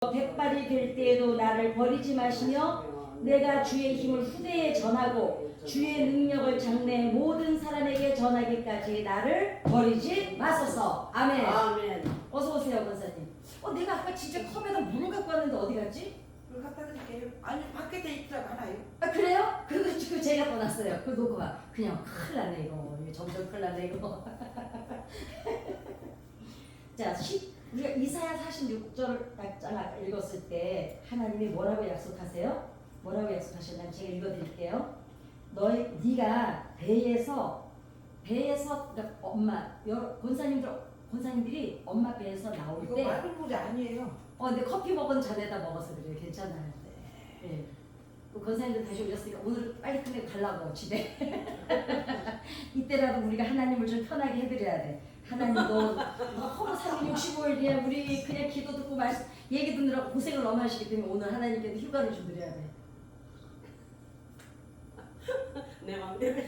백발이 될 때에도 나를 버리지 마시며 내가 주의 힘을 후대에 전하고 주의 능력을 장래 모든 사람에게 전하기까지 나를 버리지 마소서. 아멘. 아멘. 어서 오세요, 권사님. 내가 아까 진짜 컵에다 물을 갖고 왔는데 어디 갔지? 물 갖다 드릴게요. 아니 밖에 돼 있더라고 하나요? 아 그래요? 그거 제가 떠났어요. 그거 놓고 와. 그냥 큰일 났네 이거. 점점 큰일 났네 이거. 자, 우리가 이사야 46절 딱 읽었을 때 하나님이 뭐라고 약속하세요? 뭐라고 약속하셨냐면 제가 읽어드릴게요. 네가 배에서 그러니까 권사님들이 엄마 배에서 나올 이거 때 맑은 물이 아니에요. 근데 커피 먹은 잔에다 먹어서 그래요. 괜찮아요. 네. 권사님들 다시 오셨으니까 오늘 빨리 끝내고 가려고 집에. 이때라도 우리가 하나님을 좀 편하게 해드려야 돼. 하나님도 허무 365일이야. 우리 그냥 기도 듣고 얘기 듣느라고 고생을 너무 하시기 때문에 오늘 하나님께도 휴가를 좀 드려야 돼. 내 맘대로.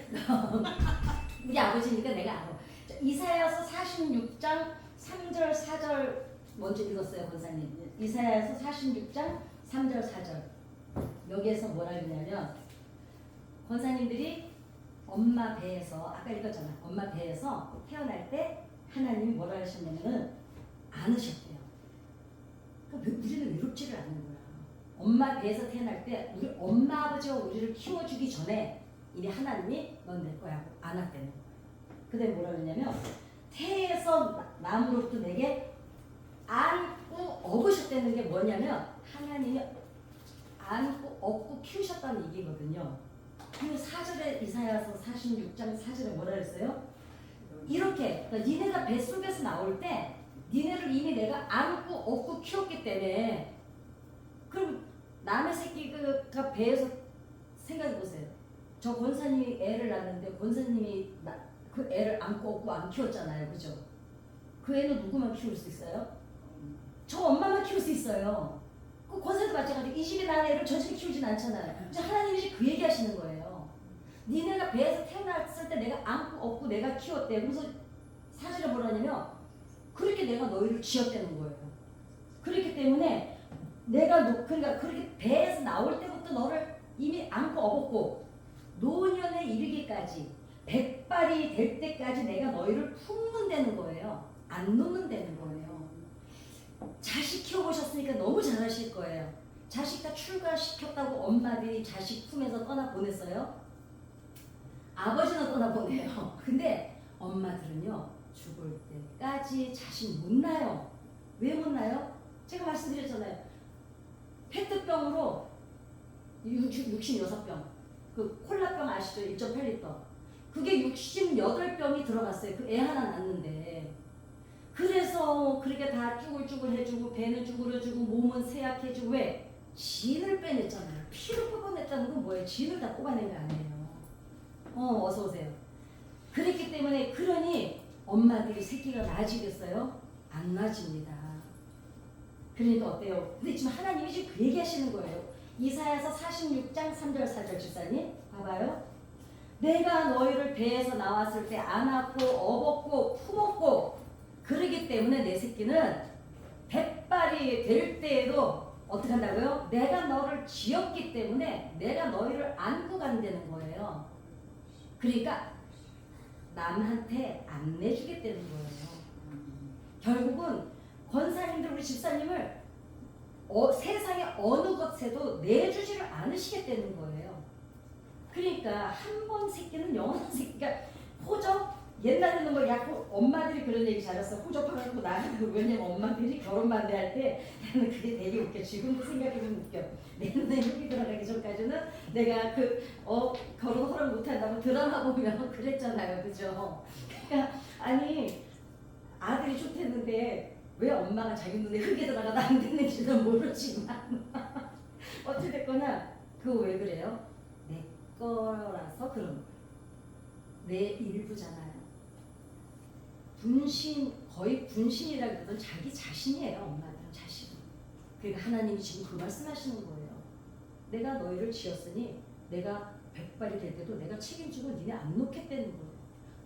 우리 아버지니까 내가 알아. 자, 이사야서 46장 3절 4절 먼저 읽었어요, 권사님. 이사야서 46장 3절 4절. 여기에서 뭐라 그러냐면 권사님들이 엄마 배에서 아까 읽었잖아. 엄마 배에서 태어날 때 하나님이 뭐라 하셨냐면은 안으셨대요. 그러니까 우리는 외롭지를 않는 거야. 엄마 배에서 태어날 때 우리 엄마 아버지가 우리를 키워주기 전에 이미 하나님이 넌 내 거야 하고 안았다는 거예요. 그다음에 뭐라 그러냐면 태에서 남으로부터 내게 안고 업으셨다는 게 뭐냐면 하나님이 안고 업고 키우셨다는 얘기거든요. 그리고 4절에 이사야서 46장 4절에 뭐라 그랬어요? 이렇게 그러니까 니네가 뱃속에서 나올 때 니네를 이미 내가 안고 업고 키웠기 때문에 그럼 남의 새끼가 배에서 생각해보세요. 저 권사님이 애를 낳는데 권사님이 그 애를 안고 업고 안 키웠잖아요. 그죠? 그 애는 누구만 키울 수 있어요? 저 엄마만 키울 수 있어요. 그 권사도 마찬가지로 이 집에 낳은 애를 저 집에 키우진 않잖아요. 이제 하나님이 그 얘기 하시는 거예요. 니네가 배에서 태어났을 때 내가 안고 업고 내가 키웠대. 그래서 사실은 뭐라냐면 그렇게 내가 너희를 지었다는 거예요. 그렇기 때문에 그러니까 그렇게 배에서 나올 때부터 너를 이미 안고 업었고 노년에 이르기까지 백발이 될 때까지 내가 너희를 품는다는 거예요. 안 놓는다는 거예요. 자식 키워보셨으니까 너무 잘하실 거예요. 자식 다 출가시켰다고 엄마들이 자식 품에서 떠나보냈어요? 아버지는 떠나보내요. 근데 엄마들은요 죽을 때까지 자식 못 낳아요. 왜 못 낳아요? 제가 말씀드렸잖아요. 페트병으로 66병 그 콜라병 아시죠? 1.8리터 그게 68병이 들어갔어요. 그 애 하나 낳는데 그래서 그렇게 다 쭈글쭈글 해주고 배는 쭈그러주고 몸은 쇠약해지고 왜? 진을 빼냈잖아요. 피를 뽑아냈다는 건 뭐예요? 진을 다 뽑아낸 거 아니에요. 어서 오세요. 그렇기 때문에 그러니 엄마들이 새끼가 나아지겠어요? 안 나아집니다. 그러니까 어때요? 근데 지금 하나님이 지금 그 얘기 하시는 거예요. 이사야서 46장 3절 4절 집사님 봐봐요. 내가 너희를 배에서 나왔을 때 안았고 업었고 품었고 그러기 때문에 내 새끼는 백발이 될 때에도 어떻게 한다고요? 내가 너를 지었기 때문에 내가 너희를 안고 간다는 거예요. 그러니까 남한테 안 내주겠다는 거예요. 결국은 권사님들 우리 집사님을 세상의 어느 것에도 내주지를 않으시겠다는 거예요. 그러니까 한 번 새끼는 영원한 새끼가 호적 옛날에는 뭐 약간 엄마들이 그런 얘기 잘했어. 호적하고 나는 왜냐면 엄마들이 결혼 반대할 때 나는 그게 되게 웃겨. 지금도 생각해보면 웃겨. 내 눈에 흙이 들어가기 전까지는 내가 결혼 허락 못한다고 드라마 보면 그랬잖아요. 그죠? 그러니까 아니 아들이 좋댔는데 왜 엄마가 자기 눈에 흙이 들어가도 안 됐는지는 모르지만 어찌됐거나 그거 왜 그래요? 내 거라서 그런 거예요. 내 일부잖아요. 거의 분신이라고 해도 자기 자신이에요. 엄마들은 자신. 그러니까 하나님이 지금 그 말씀하시는 거예요. 내가 너희를 지었으니 내가 백발이 될 때도 내가 책임지고 니네 안 놓겠다는 거예요.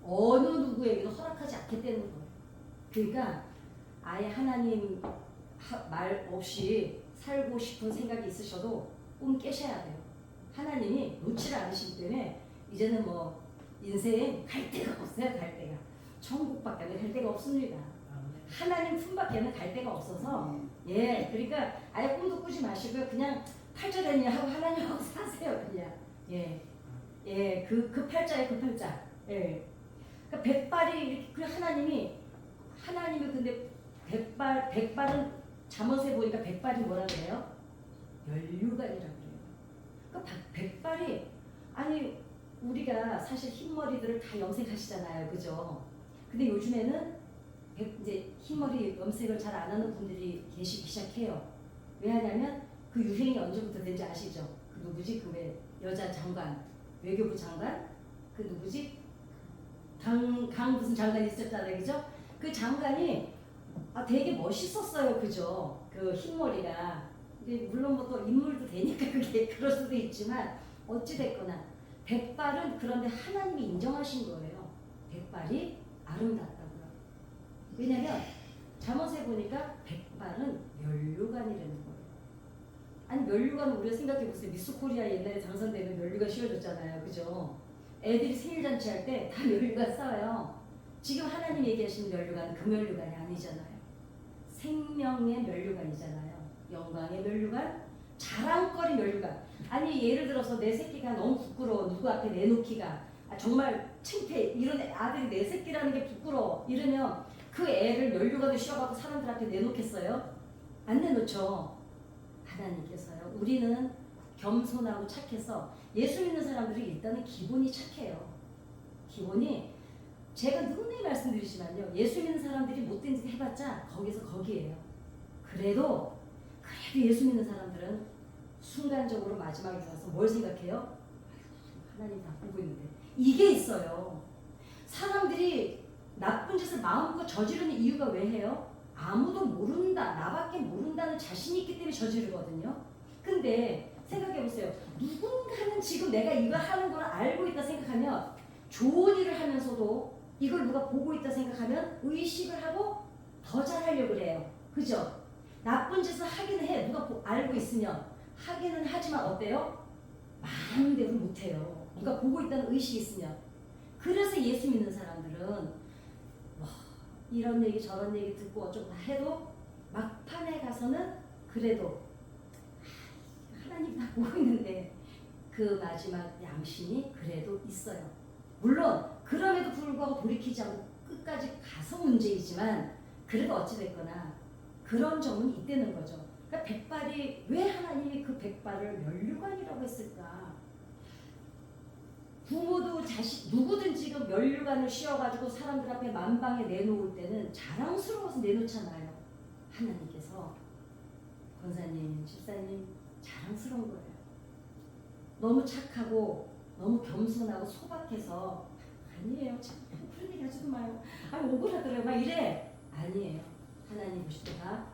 어느 누구에게도 허락하지 않겠다는 거예요. 그러니까 아예 하나님 말 없이 살고 싶은 생각이 있으셔도 꿈 깨셔야 돼요. 하나님이 놓지를 않으시기 때문에 이제는 뭐 인생 갈 데가 없어요. 갈 데가. 천국밖에 갈 데가 없습니다. 하나님 품밖에는 갈 데가 없어서 예 그러니까 아예 꿈도 꾸지 마시고요. 그냥 팔자되냐 하고 하나님하고 사세요. 그냥 예그 팔자에 그 팔자. 예. 그러니까 백발이 이렇게 그 하나님이 근데 백발은 잠언에 보니까 백발이 뭐라 그래요? 면류관이라고 그래요. 그러니까 백발이 아니 우리가 사실 흰머리들을 다 염색하시잖아요, 그죠? 근데 요즘에는 이제 흰머리 염색을 잘 안 하는 분들이 계시기 시작해요. 왜 하냐면 그 유행이 언제부터 된지 아시죠? 그 누구지? 그 왜 여자 장관, 외교부 장관? 그 누구지? 강 무슨 장관이 있었잖아요, 그죠? 그 장관이 되게 멋있었어요, 그죠? 그 흰머리가. 근데 물론 뭐 또 인물도 되니까 그게 그럴 수도 있지만 어찌 됐거나 백발은 그런데 하나님이 인정하신 거예요. 백발이 아름답다고요. 왜냐면 잠언에 보니까 백발은 면류관이라는 거예요. 아니 면류관은 우리가 생각해 보세요. 미스 코리아 옛날에 당선되면 면류관 씌워줬잖아요, 그죠? 애들이 생일잔치 할 때 다 면류관 써요. 지금 하나님 얘기하시는 면류관은 그 면류관이 아니잖아요. 생명의 면류관이잖아요. 영광의 면류관, 자랑거리 면류관. 아니 예를 들어서 내 새끼가 너무 부끄러워. 누구 앞에 내놓기가 정말 창피해. 이런 아들이 내 새끼라는 게 부끄러워. 이러면 그 애를 면류관에 씌워갖고 사람들 앞에 내놓겠어요? 안 내놓죠. 하나님께서요. 우리는 겸손하고 착해서 예수 믿는 사람들이 일단은 기본이 착해요. 기본이 제가 누누이 말씀드리지만요. 예수 믿는 사람들이 못된 짓 해봤자 거기서 거기에요. 그래도 예수 믿는 사람들은 순간적으로 마지막에 가서 뭘 생각해요? 하나님 다 보고 있는데 이게 있어요. 사람들이 나쁜 짓을 마음껏 저지르는 이유가 왜 해요? 아무도 모른다, 나밖에 모른다는 자신이 있기 때문에 저지르거든요. 근데 생각해보세요. 누군가는 지금 내가 이걸 하는 걸 알고 있다 생각하면 좋은 일을 하면서도 이걸 누가 보고 있다 생각하면 의식을 하고 더 잘하려고 그래요. 그죠? 나쁜 짓을 하긴 해. 누가 알고 있으면 하기는 하지만 어때요? 마음대로 못해요. 누가 보고 있다는 의식이 있으면. 그래서 예수 믿는 사람들은 와, 이런 얘기 저런 얘기 듣고 어쩌고 다 해도 막판에 가서는 그래도 하나님 다 보고 있는데 그 마지막 양심이 그래도 있어요. 물론 그럼에도 불구하고 돌이키지 않고 끝까지 가서 문제이지만 그래도 어찌됐거나 그런 점은 있다는 거죠. 그러니까 백발이 왜 하나님이 그 백발을 면류관이라고 했을까? 부모도 자식 누구든지 그 면류관을 씌워가지고 사람들 앞에 만방에 내놓을 때는 자랑스러워서 내놓잖아요. 하나님께서 권사님, 집사님 자랑스러운 거예요. 너무 착하고 너무 겸손하고 소박해서 아니에요. 참 그런 얘기 하지도 마요. 아니 억울하더래요. 막 이래. 아니에요. 하나님 보실 때 다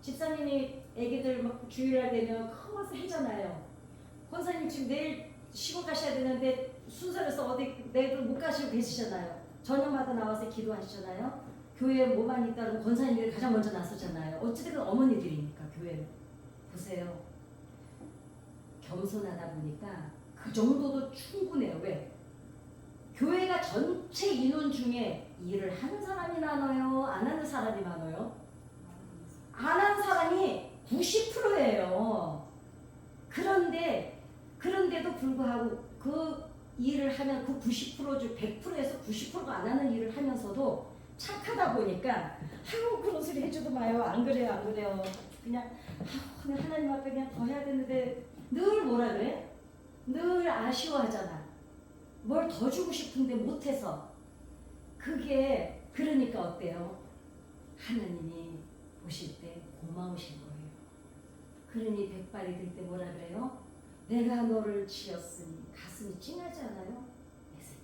집사님이 애기들 막 주일날 되면 커서 해잖아요. 권사님 지금 내일 시골 가셔야 되는데 순서에서 어디 내일 못 가시고 계시잖아요. 저녁마다 나와서 기도하시잖아요. 교회에 뭐만 있다면 권사님들이 가장 먼저 나서잖아요. 어찌됐든 어머니들이니까 교회는. 보세요. 겸손하다 보니까 그 정도도 충분해요. 왜? 교회가 전체 인원 중에 일을 하는 사람이 많아요? 안 하는 사람이 많아요? 안 하는 사람이 90%예요. 그런데도 불구하고 그 일을 하면 그 90% 중 100%에서 90%가 안 하는 일을 하면서도 착하다 보니까 아유 그런 소리 해줘도 마요. 안 그래요, 안 그래요. 그냥 하나님 앞에 그냥 더 해야 되는데 늘 뭐라 그래? 늘 아쉬워하잖아. 뭘 더 주고 싶은데 못해서. 그게 그러니까 어때요? 하나님이 보실 때 고마우신 거예요. 그러니 백발이 될 때 뭐라 그래요? 내가 너를 지었으니 가슴이 찡하지 않아요? 내 새끼.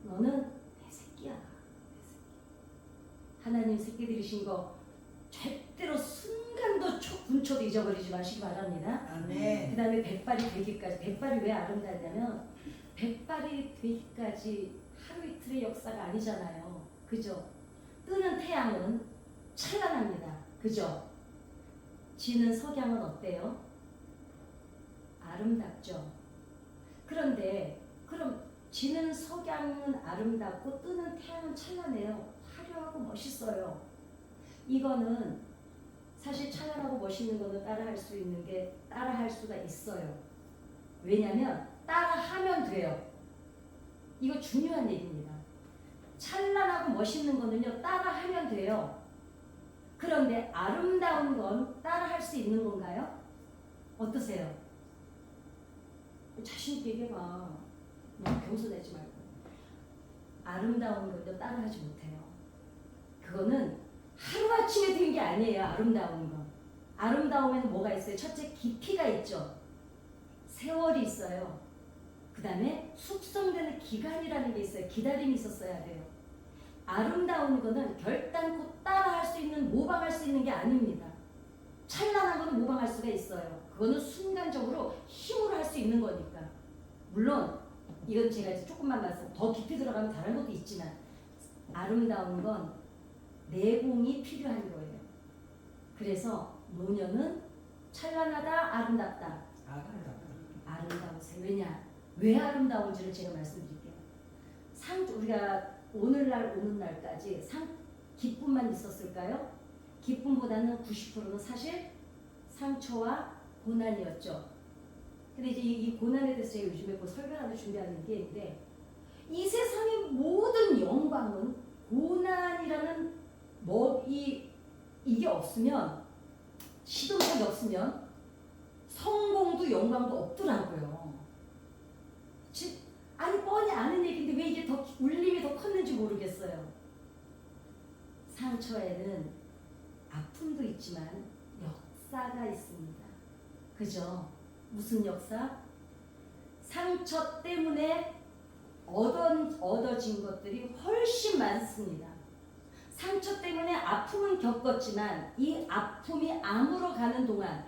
너는 내 새끼야. 내 새끼. 하나님 새끼들이신 거 절대로 순간도 분초도 잊어버리지 마시기 바랍니다. 아멘. 그 다음에 백발이 되기까지. 백발이 왜 아름다냐면 백발이 되기까지 하루 이틀의 역사가 아니잖아요. 그죠? 뜨는 태양은 찬란합니다. 그죠? 지는 석양은 어때요? 아름답죠. 그런데 그럼 지는 석양은 아름답고 뜨는 태양은 찬란해요. 화려하고 멋있어요. 이거는 사실 찬란하고 멋있는 거는 따라할 수 있는 게 따라할 수가 있어요. 왜냐하면 따라하면 돼요. 이거 중요한 얘기입니다. 찬란하고 멋있는 거는요 따라하면 돼요. 그런데 아름다운 건 따라할 수 있는 건가요? 어떠세요? 자신 있게 얘기해봐. 너무 겸손하지 말고. 아름다운 건요 따라하지 못해요. 그거는 하루아침에 된 게 아니에요. 아름다운 건. 아름다움에는 뭐가 있어요? 첫째 깊이가 있죠. 세월이 있어요. 그 다음에 숙성되는 기간이라는 게 있어요. 기다림이 있었어야 돼요. 아름다운 거는 결단코 따라할 수 있는, 모방할 수 있는 게 아닙니다. 찬란한 거는 모방할 수가 있어요. 그거는 순간적으로 힘으로 할 수 있는 거니까. 물론 이건 제가 이제 조금만 말씀, 더 깊이 들어가면 다른 것도 있지만 아름다운 건 내공이 필요한 거예요. 그래서 노년은 찬란하다, 아름답다. 아름다우세요. 왜냐? 왜 아름다운지를 제가 말씀드릴게요. 우리가 오늘날 오는 날까지 기쁨만 있었을까요? 기쁨보다는 90%는 사실 상처와 고난이었죠. 근데 이제 이 고난에 대해서 제가 요즘에 설교하는 준비하는 게 있는데 이 세상의 모든 영광은 고난이라는 이게 없으면 시동력이 없으면 성공도 영광도 없더라고요. 아니 뻔히 아는 얘기인데 왜 이게 더 울림이 더 컸는지 모르겠어요. 상처에는 아픔도 있지만 역사가 있습니다. 그죠? 무슨 역사? 상처 때문에 얻어진 것들이 훨씬 많습니다. 상처 때문에 아픔은 겪었지만 이 아픔이 아물어 가는 동안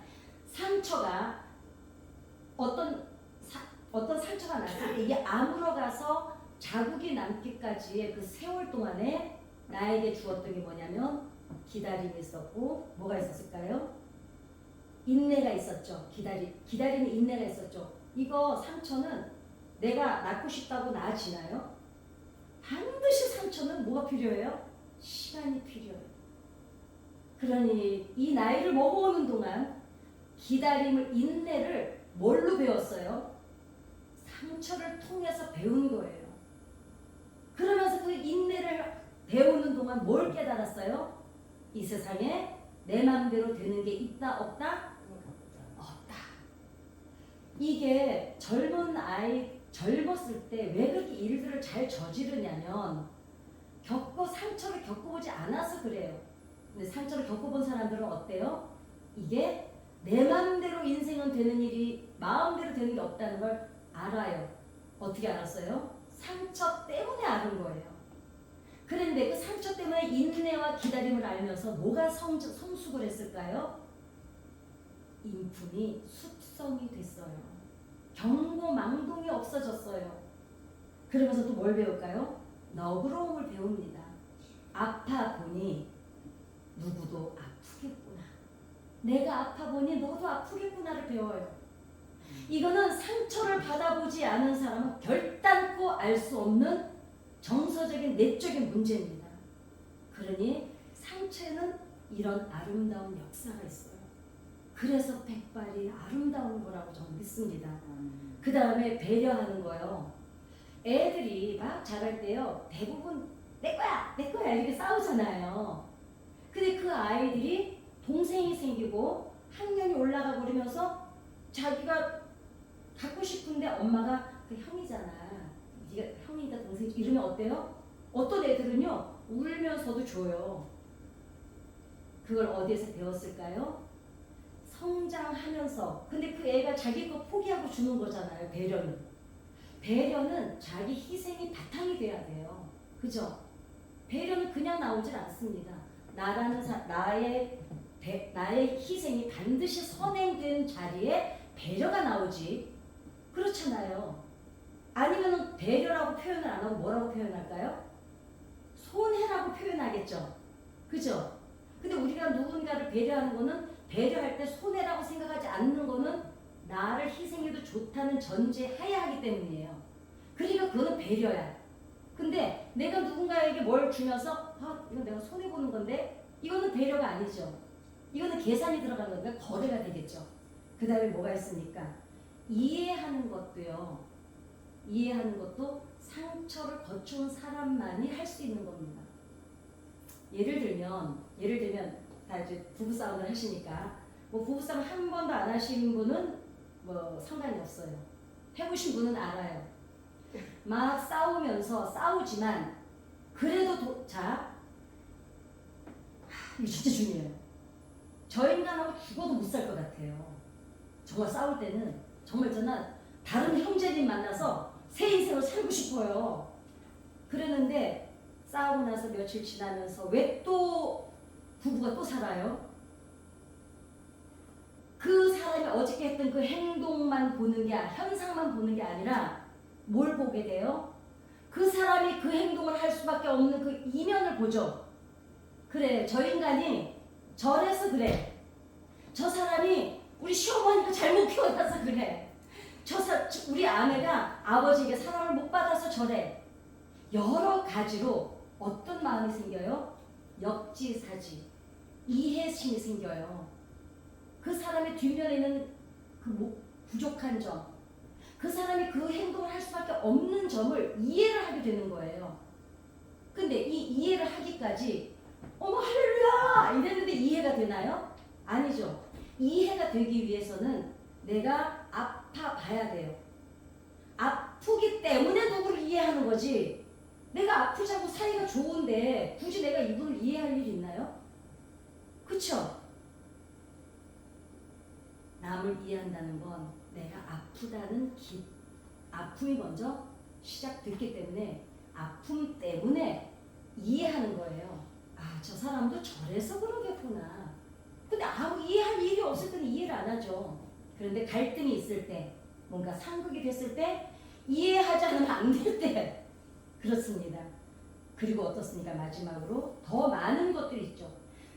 상처가 어떤 상처가 났을 때 이게 아물어 가서 자국이 남기까지의 그 세월 동안에 나에게 주었던 게 뭐냐면 기다림이 있었고 뭐가 있었을까요? 인내가 있었죠. 기다리는 인내가 있었죠. 이거 상처는 내가 낫고 싶다고 나아지나요? 반드시 상처는 뭐가 필요해요? 시간이 필요해요. 그러니 이 나이를 먹어오는 동안 기다림을, 인내를 뭘로 배웠어요? 상처를 통해서 배운 거예요. 그러면서 그 인내를 배우는 동안 뭘 깨달았어요? 이 세상에 내 마음대로 되는 게 있다 없다? 없다. 이게 젊었을 때 왜 그렇게 일들을 잘 저지르냐면 상처를 겪어보지 않아서 그래요. 근데 상처를 겪어본 사람들은 어때요? 이게 내 마음대로 인생은 되는 일이 마음대로 되는 게 없다는 걸 알아요. 어떻게 알았어요? 상처 때문에 아는 거예요. 그런데 그 상처 때문에 인내와 기다림을 알면서 뭐가 성숙을 했을까요? 인품이 숙성이 됐어요. 경고망동이 없어졌어요. 그러면서 또 뭘 배울까요? 너그러움을 배웁니다. 아파 보니 누구도 아프겠구나. 내가 아파 보니 너도 아프겠구나를 배워요. 이거는 상처를 받아보지 않은 사람은 결단코 알 수 없는 정서적인 내적인 문제입니다. 그러니 상처에는 이런 아름다운 역사가 있어요. 그래서 백발이 아름다운 거라고 저는 믿습니다. 그 다음에 배려하는 거요. 애들이 막 자랄 때요. 대부분 내 거야 이렇게 싸우잖아요. 근데 그 아이들이 동생이 생기고 학년이 올라가고 그러면서 자기가 갖고 싶은데 엄마가 그 형이잖아. 네가 형이니까 동생 이러면 어때요? 어떤 애들은요 울면서도 줘요. 그걸 어디에서 배웠을까요? 성장하면서. 근데 그 애가 자기 거 포기하고 주는 거잖아요. 배려는 자기 희생이 바탕이 돼야 돼요. 그죠? 배려는 그냥 나오질 않습니다. 나의 희생이 반드시 선행된 자리에 배려가 나오지. 그렇잖아요. 아니면 배려라고 표현을 안 하고 뭐라고 표현할까요? 손해라고 표현하겠죠. 그죠? 근데 우리가 누군가를 배려하는 거는 배려할 때 손해라고 생각하지 않는 거는 나를 희생해도 좋다는 전제 하에 하기 때문이에요. 그러니까 그거는 배려야. 근데 내가 누군가에게 뭘 주면서 이건 내가 손해보는 건데 이거는 배려가 아니죠. 이거는 계산이 들어가는 거니까 거래가 되겠죠. 그 다음에 뭐가 있습니까? 이해하는 것도요. 이해하는 것도 상처를 거쳐온 사람만이 할 수 있는 겁니다. 예를 들면 다 이제 부부싸움을 하시니까 뭐 부부싸움 한 번도 안 하신 분은 뭐 상관이 없어요. 해보신 분은 알아요. 막 싸우지만 그래도 이거 진짜 중요해요. 저 인간하고 죽어도 못 살 것 같아요. 정말 싸울 때는 정말 저는 다른 형제님 만나서 새 인생을 살고 싶어요. 그러는데 싸우고 나서 며칠 지나면서 왜 또 부부가 또 살아요? 그 사람이 어저께 했던 그 행동만 보는 게 현상만 보는 게 아니라 뭘 보게 돼요? 그 사람이 그 행동을 할 수밖에 없는 그 이면을 보죠. 그래, 저 인간이 저래서 그래. 저 사람이 우리 시어머니가 잘못 키워놔서 그래. 우리 아내가 아버지에게 사랑을 못 받아서 저래. 여러 가지로 어떤 마음이 생겨요? 역지사지, 이해심이 생겨요. 그 사람의 뒷면에 있는 그 부족한 점, 그 사람이 그 행동을 할 수밖에 없는 점을 이해를 하게 되는 거예요. 근데 이 이해를 하기까지 어머 할렐루야 이랬는데 이해가 되나요? 아니죠. 이해가 되기 위해서는 내가 아파 봐야 돼요. 아프기 때문에 누구를 이해하는 거지. 내가 아프지 않고 사이가 좋은데 굳이 내가 이분을 이해할 일이 있나요? 그쵸? 남을 이해한다는 건 내가 아프다는 아픔이 먼저 시작됐기 때문에 아픔 때문에 이해하는 거예요. 저 사람도 저래서 그러겠구나. 근데 아무 이해할 일이 없을 때는 이해를 안 하죠. 그런데 갈등이 있을 때, 뭔가 상극이 됐을 때 이해하지 않으면 안 될 때 그렇습니다. 그리고 어떻습니까? 마지막으로 더 많은 것들이 있죠.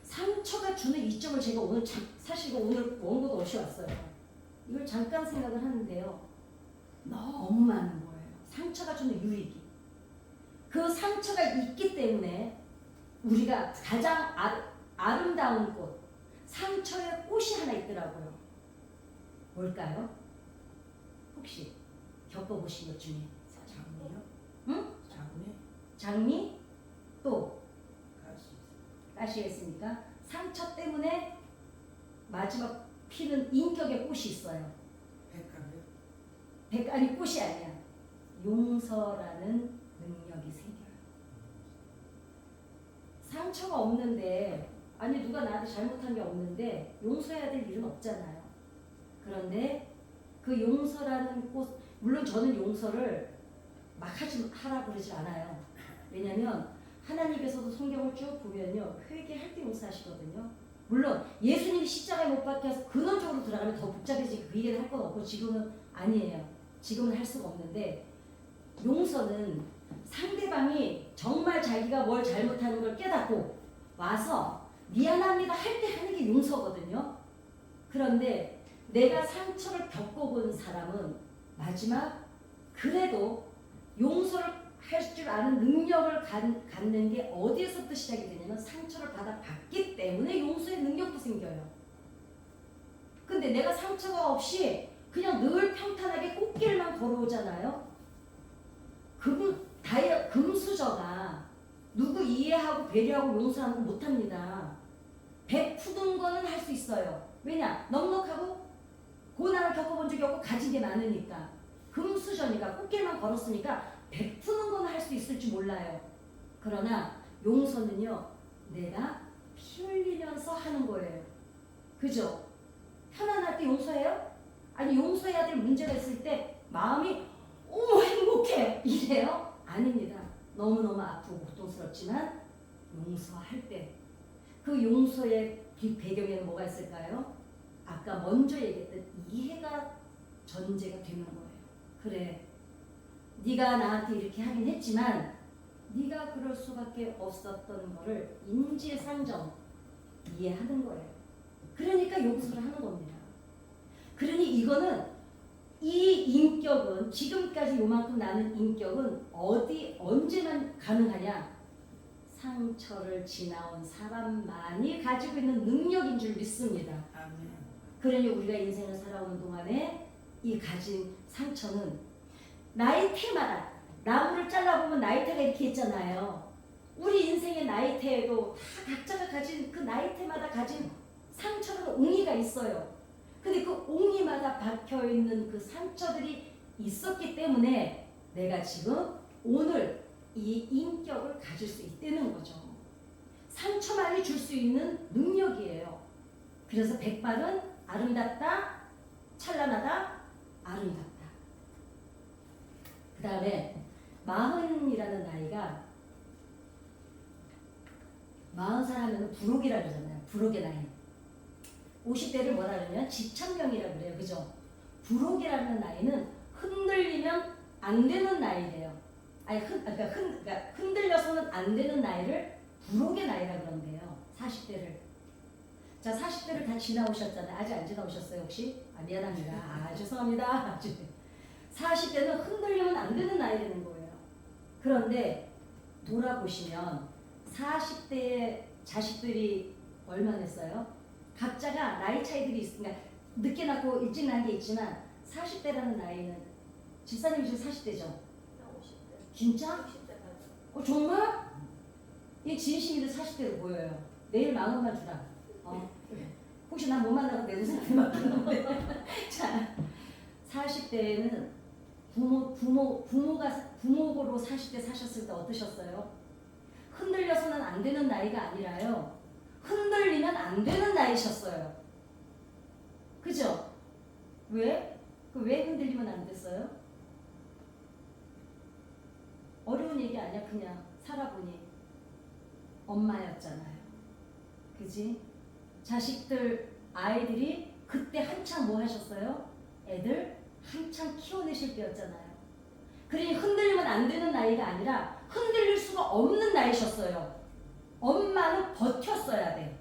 상처가 주는 이점을 제가 오늘 사실 오늘 원고도 없이 왔어요. 이걸 잠깐 생각을 하는데요. 너무 많은 거예요. 상처가 주는 유익이. 그 상처가 있기 때문에 우리가 가장 아름다운 꽃, 상처의 꽃이 하나 있더라고요. 뭘까요? 혹시 겪어보신 것 중에? 장미요? 응? 장미? 장미? 또 가시. 아시겠습니까? 상처 때문에 마지막 피는 인격의 꽃이 있어요. 백합이요? 아니 꽃이 아니야. 용서라는 능력이 생겨요. 상처가 없는데 아니 누가 나한테 잘못한 게 없는데 용서해야 될 일은 없잖아요. 그런데 그 용서라는 꽃, 물론 저는 용서를 막 하라고 그러지 않아요. 왜냐면 하나님께서도 성경을 쭉 보면요. 회개할 때 용서하시거든요. 물론 예수님이 십자가에 못 박혀서 근원적으로 들어가면 더 복잡해지고 그 얘기를 할 건 없고 지금은 아니에요. 지금은 할 수가 없는데 용서는 상대방이 정말 자기가 뭘 잘못하는 걸 깨닫고 와서 미안합니다 할 때 하는 게 용서거든요. 그런데 내가 상처를 겪어본 사람은 마지막 그래도 용서를 할 줄 아는 능력을 갖는 게 어디에서부터 시작이 되냐면 상처를 받아봤기 때문에 용서의 능력도 생겨요. 근데 내가 상처가 없이 그냥 늘 평탄하게 꽃길만 걸어오잖아요. 금수저가 누구 이해하고 배려하고 용서하는 거 못합니다. 베푸는 거는 할 수 있어요. 왜냐? 넉넉하고 고난을 겪어본 적이 없고 가진 게 많으니까. 금수저니까 꽃길만 걸었으니까 베푸는 건 할 수 있을지 몰라요. 그러나 용서는요. 내가 피 흘리면서 하는 거예요. 그죠? 편안할 때 용서해요? 아니 용서해야 될 문제가 있을 때 마음이 어머 행복해 이래요? 아닙니다. 너무너무 아프고 고통스럽지만 용서할 때 그 용서의 배경에는 뭐가 있을까요? 아까 먼저 얘기했던 이해가 전제가 되는 거예요. 그래, 네가 나한테 이렇게 하긴 했지만 네가 그럴 수밖에 없었던 거를 인지상정 이해하는 거예요. 그러니까 요구서를 하는 겁니다. 그러니 이거는 이 인격은 지금까지 요만큼 나는 인격은 어디 언제만 가능하냐? 상처를 지나온 사람만이 가지고 있는 능력인 줄 믿습니다. 아멘. 그러니 우리가 인생을 살아오는 동안에 이 가진 상처는 나이테마다 나무를 잘라보면 나이테가 이렇게 있잖아요. 우리 인생의 나이테에도 다 각자가 가진 그 나이테마다 가진 상처는 옹이가 있어요. 근데 그 옹이마다 박혀있는 그 상처들이 있었기 때문에 내가 지금 오늘 이 인격을 가질 수 있다는 거죠. 상처만이 줄 수 있는 능력이에요. 그래서 백발은 아름답다, 찬란하다, 아름답다. 그 다음에 40이라는 나이가 40살 하면 부록이라 그러잖아요. 부록의 나이. 50대를 뭐라 그러냐면 지천명이라 그래요. 그죠? 부록이라는 나이는 흔들리면 안 되는 나이래요. 아니, 그러니까 흔들려서는 안 되는 나이를 부록의 나이라 그런대요. 40대를. 자, 40대를 다 지나오셨잖아요. 아직 안 지나오셨어요, 혹시? 아, 미안합니다. 아, 죄송합니다. 40대는 흔들리면 안 되는 나이라는 거예요. 그런데 돌아보시면 40대의 자식들이 얼마나 했어요? 각자가 나이 차이들이 있으니까 늦게 낳고 일찍 낳은 게 있지만 40대라는 나이는 집사님이 지금 40대죠? 50대. 진짜? 60대. 정말? 이 진심이도 40대로 보여요. 내일 40만 주라. 혹시 난 못 만나고 내 우상을 맡기는 거예요. 자, 40대에는 부모로 40대 사셨을 때 어떠셨어요? 흔들려서는 안 되는 나이가 아니라요. 흔들리면 안 되는 나이셨어요. 그죠? 왜? 왜 흔들리면 안 됐어요? 어려운 얘기 아니야. 그냥 살아보니 엄마였잖아요. 그지? 자식들, 아이들이 그때 한창 뭐 하셨어요? 애들 한창 키워내실 때였잖아요. 그러니 흔들리면 안 되는 나이가 아니라 흔들릴 수가 없는 나이셨어요. 엄마는 버텼어야 돼.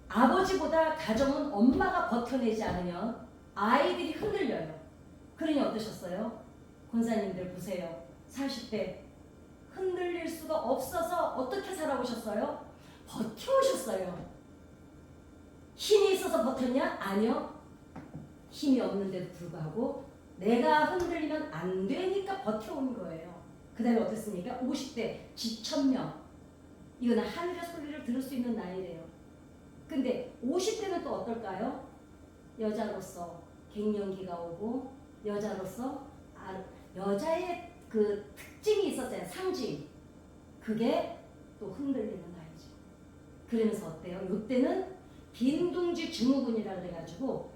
아버지보다 가정은 엄마가 버텨내지 않으면 아이들이 흔들려요. 그러니 어떠셨어요? 권사님들 보세요. 40대 흔들릴 수가 없어서 어떻게 살아오셨어요? 버텨오셨어요. 힘이 있어서 버텼냐? 아니요. 힘이 없는데도 불구하고 내가 흔들리면 안 되니까 버텨온 거예요. 그 다음에 어땠습니까? 50대 지천명. 이거는 하늘의 소리를 들을 수 있는 나이래요. 근데 50대는 또 어떨까요? 여자로서 갱년기가 오고 여자로서 여자의 그 특징이 있었잖아요. 상징. 그게 또 흔들리는 나이죠. 그러면서 어때요? 이때는 빈둥지 증후군이라 그래가지고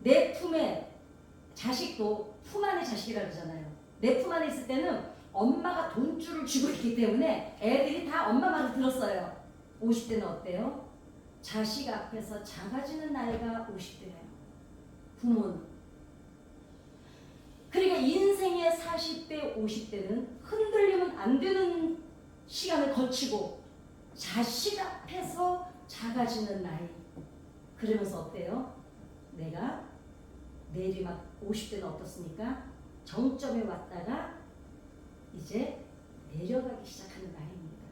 내 품에 자식도 품 안의 자식이라 그러잖아요. 내 품 안에 있을 때는 엄마가 돈줄을 쥐고 있기 때문에 애들이 다 엄마 말을 들었어요. 50대는 어때요? 자식 앞에서 작아지는 나이가 50대예요. 부모는. 그러니까 인생의 40대, 50대는 흔들리면 안 되는 시간을 거치고 자식 앞에서 작아지는 나이. 그러면서 어때요? 내가 내리막 50대는 어떻습니까? 정점에 왔다가 이제 내려가기 시작하는 나이입니다.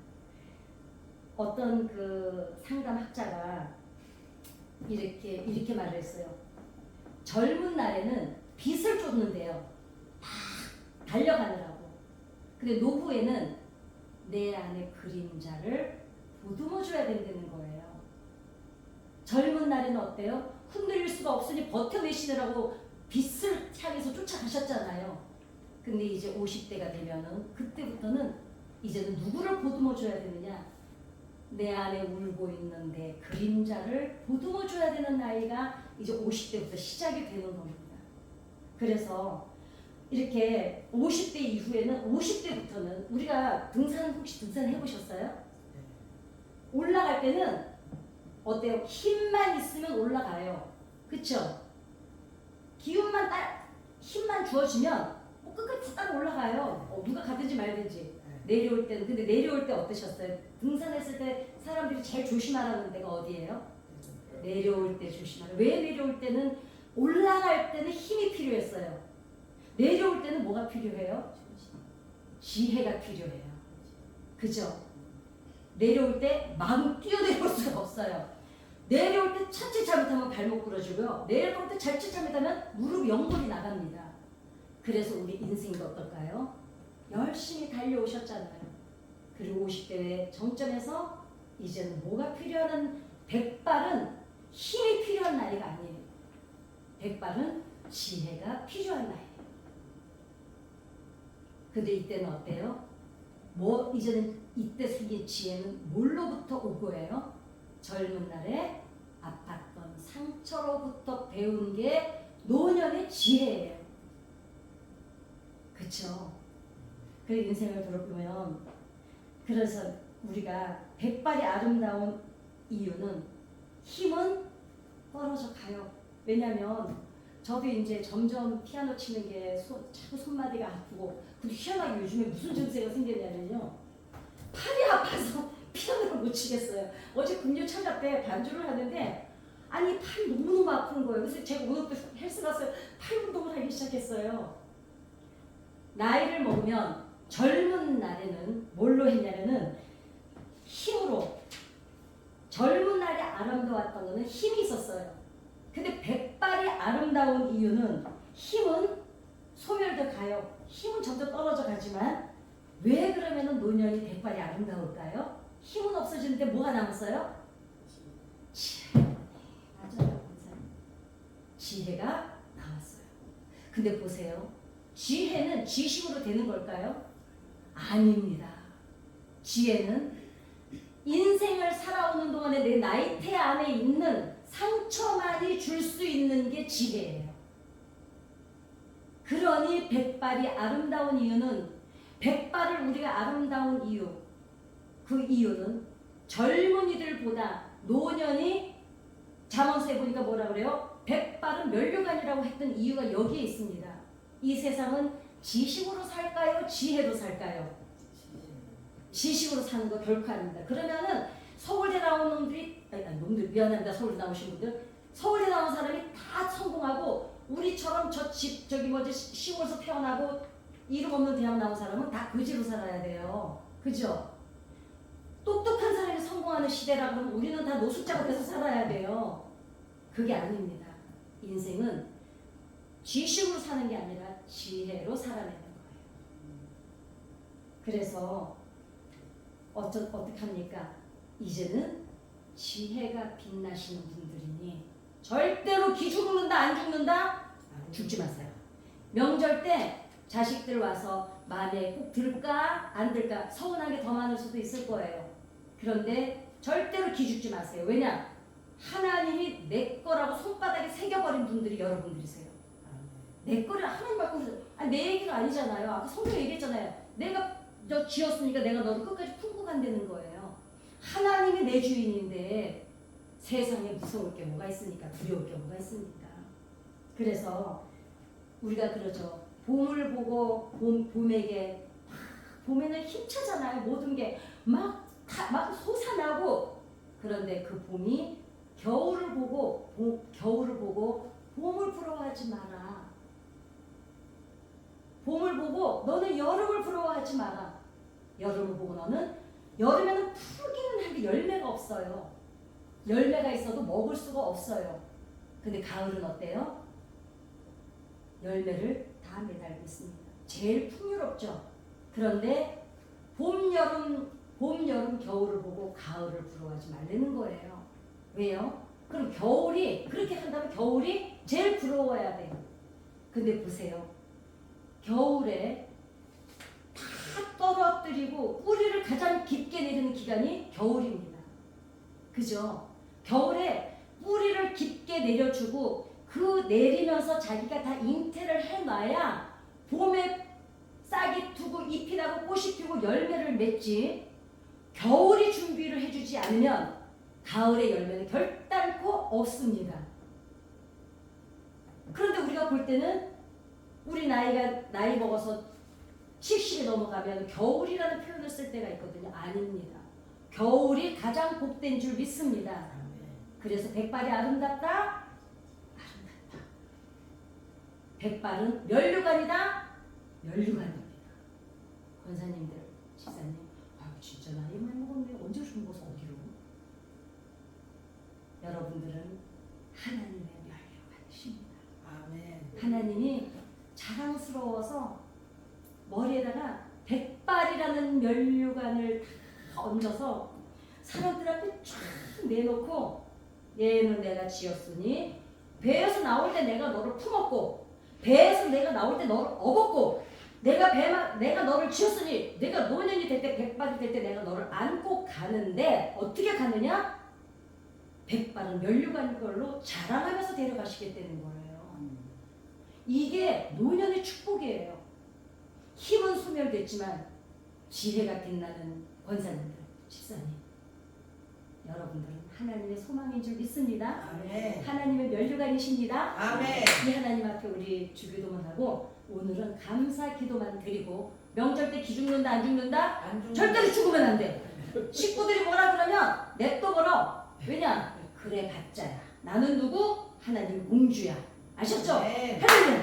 어떤 그 상담학자가 이렇게 말을 했어요. 젊은 날에는 빛을 쫓는데요. 막 달려가느라고. 근데 노후에는 내 안의 그림자를 보듬어줘야 된다는 거예요. 젊은 날에는 어때요? 흔들릴 수가 없으니 버텨내시느라고 빛을 향해서 쫓아가셨잖아요. 근데 이제 50대가 되면은 그때부터는 이제는 누구를 보듬어줘야 되느냐? 내 안에 울고 있는 내 그림자를 보듬어줘야 되는 나이가 이제 50대부터 시작이 되는 겁니다. 그래서 이렇게 50대 이후에는 50대부터는 우리가 혹시 등산 해보셨어요? 올라갈 때는 어때요? 힘만 있으면 올라가요. 그쵸? 힘만 주어주면 뭐 끝까지 따라 올라가요. 누가 가든지 말든지. 내려올 때는. 근데 내려올 때 어떠셨어요? 등산했을 때 사람들이 제일 조심하라는 데가 어디예요? 내려올 때 조심하라. 왜 내려올 때는 올라갈 때는 힘이 필요했어요. 내려올 때는 뭐가 필요해요? 지혜가 필요해요. 그죠? 내려올 때 마구 뛰어내려올 수가 없어요. 내려올 때 자칫 잘못하면 발목 부러지고요. 내려올 때 자칫 잘못하면 무릎 연골이 나갑니다. 그래서 우리 인생도 어떨까요? 열심히 달려오셨잖아요. 그리고 50대 정점에서 이제는 뭐가 필요한 백발은 힘이 필요한 나이가 아니에요. 백발은 지혜가 필요한 나이예요. 근데 이때는 어때요? 뭐 이제는 이때 생긴 지혜는 뭘로부터 온 거예요? 젊은 날에 아팠던 상처로부터 배운 게 노년의 지혜예요. 그쵸? 그 인생을 돌아보면 그래서 우리가 백발이 아름다운 이유는 힘은 떨어져 가요. 왜냐면 저도 이제 점점 피아노 치는 게 자꾸 손마디가 아프고 근데 희한하게 요즘에 무슨 증세가 생겼냐면요. 팔이 아파서 피아노를 못 치겠어요. 어제 금요 찬자 때 반주를 하는데 아니 팔이 너무너무 아픈 거예요. 그래서 제가 오늘부터 헬스 가서 팔 운동을 하기 시작했어요. 나이를 먹으면 젊은 날에는 뭘로 했냐면은 힘으로 젊은 날에 아름다웠던 거는 힘이 있었어요. 근데 백발이 아름다운 이유는 힘은 소멸돼 가요. 힘은 점점 떨어져 가지만 왜 그러면은 노년이 백발이 아름다울까요? 힘은 없어지는데 뭐가 남았어요? 맞아요. 지혜가 나왔어요. 근데 보세요. 지혜는 지식으로 되는 걸까요? 아닙니다. 지혜는 인생을 살아오는 동안에 내 나이테 안에 있는 상처만이 줄 수 있는 게 지혜예요. 그러니 백발이 아름다운 이유는 백발을 우리가 아름다운 이유 그 이유는 젊은이들보다 노년이 잠언서에 보니까 뭐라 그래요? 백발은 면류관이라고 했던 이유가 여기에 있습니다. 이 세상은 지식으로 살까요? 지혜로 살까요? 지식으로 사는 거 결코 아닙니다. 그러면은 서울대 나온 놈들이 놈들 미안합니다. 서울대 나오신 분들 서울대 나온 사람이 다 성공하고 우리처럼 저기 뭐지 시골에서 태어나고 이름 없는 대학 나온 사람은 다 거지로 살아야 돼요. 그죠? 똑똑한 사람이 성공하는 시대라 그러면 우리는 다 노숙자가 돼서 살아야 돼요. 그게 아닙니다. 인생은 지식으로 사는 게 아니라 지혜로 살아내는 거예요. 그래서 어떻게 합니까? 이제는 지혜가 빛나시는 분들이니 절대로 기 죽는다 안 죽는다? 죽지 마세요. 명절 때 자식들 와서 마음에 꼭 들까 안 들까 서운하게 더 많을 수도 있을 거예요. 그런데 절대로 기 죽지 마세요. 왜냐? 하나님이 내 거라고 손바닥에 새겨버린 분들이 여러분들이세요. 내 거를 하나님 받고 아니 내 얘기가 아니잖아요. 아까 성경 얘기했잖아요. 내가 너 지었으니까 내가 너를 끝까지 품고 간다는 거예요. 하나님이 내 주인인데 세상에 무서울 게 뭐가 있습니까? 두려울 게 뭐가 있습니까? 그래서 우리가 그러죠. 봄을 보고 봄에게 봄에는 힘차잖아요. 모든 게 막 솟아나고 그런데 그 봄이 겨울을 보고 봄을 부러워하지 마라. 봄을 보고 너는 여름을 부러워하지 마라. 여름을 보고 너는 여름에는 푸르기는 한데 열매가 없어요. 열매가 있어도 먹을 수가 없어요. 근데 가을은 어때요? 열매를 다 매달고 있습니다. 제일 풍요롭죠. 그런데 봄, 여름, 겨울을 보고 가을을 부러워하지 말라는 거예요. 왜요? 그럼 겨울이 그렇게 한다면 겨울이 제일 부러워야 돼요. 근데 보세요. 겨울에 다 떨어뜨리고 뿌리를 가장 깊게 내리는 기간이 겨울입니다. 그죠? 겨울에 뿌리를 깊게 내려주고 그 내리면서 자기가 다 잉태를 해놔야 봄에 싹이 트고 잎이 나고 꽃이 피고 열매를 맺지. 겨울이 준비를 해주지 않으면 가을의 열매는 결단코 없습니다. 그런데 우리가 볼 때는 우리 나이 먹어서 70이 넘어가면 겨울이라는 표현을 쓸 때가 있거든요. 아닙니다. 겨울이 가장 복된 줄 믿습니다. 그래서 백발이 아름답다? 아름답다. 백발은 면류관이다? 면류관입니다. 권사님들, 집사님, 진짜 나이 많이 먹었네. 언제 죽은 것을 어디로? 여러분들은 하나님의 면류관이십니다. 아멘. 하나님이 자랑스러워서 머리에다가 백발이라는 면류관을 다 얹어서 사람들 앞에 쫙 내놓고 얘는 내가 지었으니 배에서 나올 때 내가 너를 품었고 배에서 내가 나올 때 너를 업었고 내가 너를 지었으니 내가 노년이 될 때 백발이 될 때 내가 너를 안고 가는데 어떻게 가느냐? 백발은 면류관 걸로 자랑하면서 데려가시겠다는 거예요. 이게 노년의 축복이에요. 힘은 소멸됐지만 지혜가 빛나는 권사님들, 집사님, 여러분들은 하나님의 소망인 줄 믿습니다. 아멘. 하나님의 면류관이십니다. 아멘. 이 하나님 앞에 우리 주기도만 하고 오늘은 감사 기도만 드리고 명절 때 기 죽는다 안 죽는다? 안 죽는 절대로 죽으면 안 돼. 식구들이 뭐라 그러면 냅둬 버려. 왜냐? 그래 봤자야. 나는 누구? 하나님 공주야. 아셨죠? 네. 할렐루야.